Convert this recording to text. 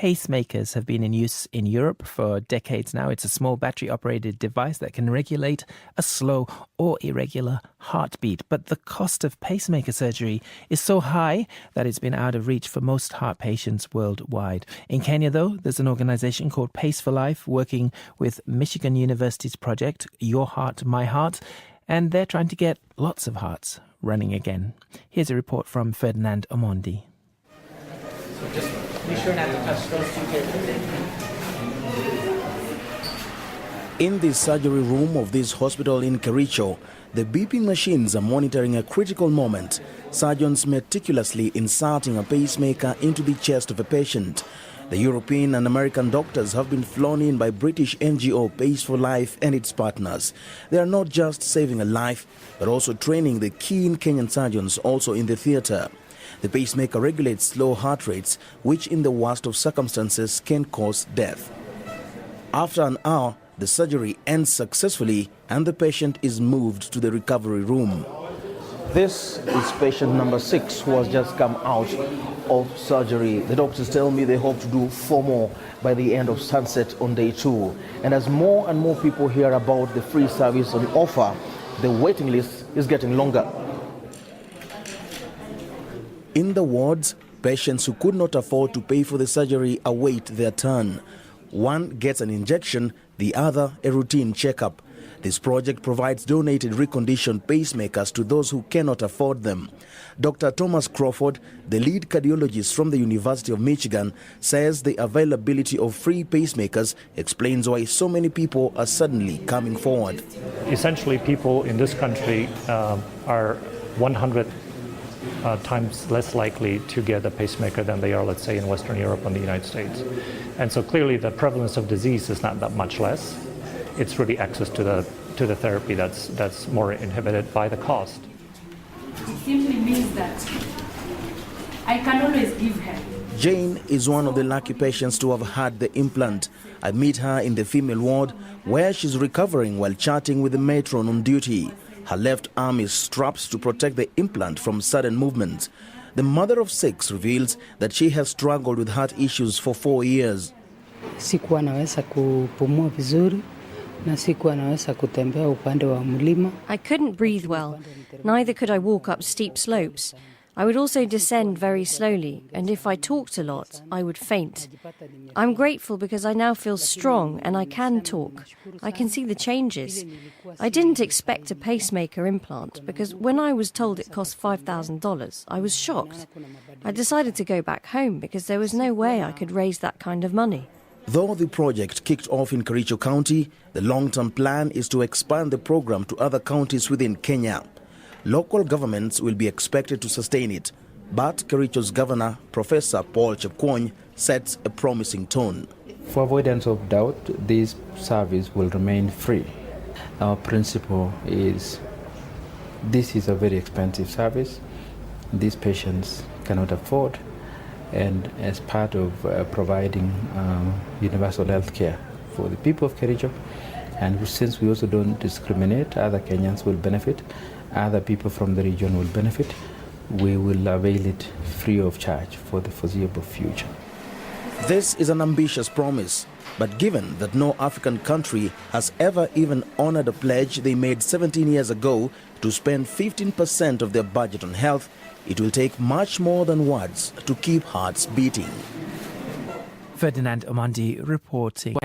pacemakers have been in use in Europe for decades now. It's a small battery-operated device that can regulate a slow or irregular heartbeat. But the cost of pacemaker surgery is so high that it's been out of reach for most heart patients worldwide. In Kenya, though, there's an organization called Pace for Life working with Michigan University's project, Your Heart, My Heart, and they're trying to get lots of hearts running again. Here's a report from Ferdinand Omondi. So just be sure not to touch those two cables. In the surgery room of this hospital in Kericho, the beeping machines are monitoring a critical moment. Surgeons meticulously inserting a pacemaker into the chest of a patient. The European and American doctors have been flown in by British NGO Pace for Life and its partners. They are not just saving a life, but also training the keen Kenyan surgeons also in the theatre. The pacemaker regulates slow heart rates, which in the worst of circumstances can cause death. After an hour, the surgery ends successfully and the patient is moved to the recovery room. This is patient number 6 who has just come out of surgery. The doctors tell me they hope to do 4 more by the end of sunset on day 2. And as more and more people hear about the free service on offer, the waiting list is getting longer. In the wards, patients who could not afford to pay for the surgery await their turn. One gets an injection, the other a routine checkup. This project provides donated reconditioned pacemakers to those who cannot afford them. Dr. Thomas Crawford, the lead cardiologist from the University of Michigan, says the availability of free pacemakers explains why so many people are suddenly coming forward. Essentially, people in this country are 100 times less likely to get a pacemaker than they are, let's say, in Western Europe and the United States. And so clearly the prevalence of disease is not that much less. It's really access to the therapy that's more inhibited by the cost. It simply means that I can always give her. Jane is one of the lucky patients to have had the implant. I meet her in the female ward where she's recovering while chatting with the matron on duty. Her left arm is strapped to protect the implant from sudden movements. The mother of 6 reveals that she has struggled with heart issues for 4 years. Sikuwa naweza kupumua vizuri. I couldn't breathe well, neither could I walk up steep slopes. I would also descend very slowly, and if I talked a lot, I would faint. I'm grateful because I now feel strong and I can talk. I can see the changes. I didn't expect a pacemaker implant because when I was told it cost $5,000, I was shocked. I decided to go back home because there was no way I could raise that kind of money. Though the project kicked off in Kericho County, the long-term plan is to expand the program to other counties within Kenya. Local governments will be expected to sustain it, but Kericho's governor, Professor Paul Chepkwony, sets a promising tone. For avoidance of doubt, this service will remain free. Our principle is this is a very expensive service. These patients cannot afford. And as part of providing universal health care for the people of Kericho, and since we also don't discriminate, other Kenyans will benefit, other people from the region will benefit, we will avail it free of charge for the foreseeable future. This is an ambitious promise, but given that no African country has ever even honored a pledge they made 17 years ago to spend 15% of their budget on health, it will take much more than words to keep hearts beating. Ferdinand Omondi reporting.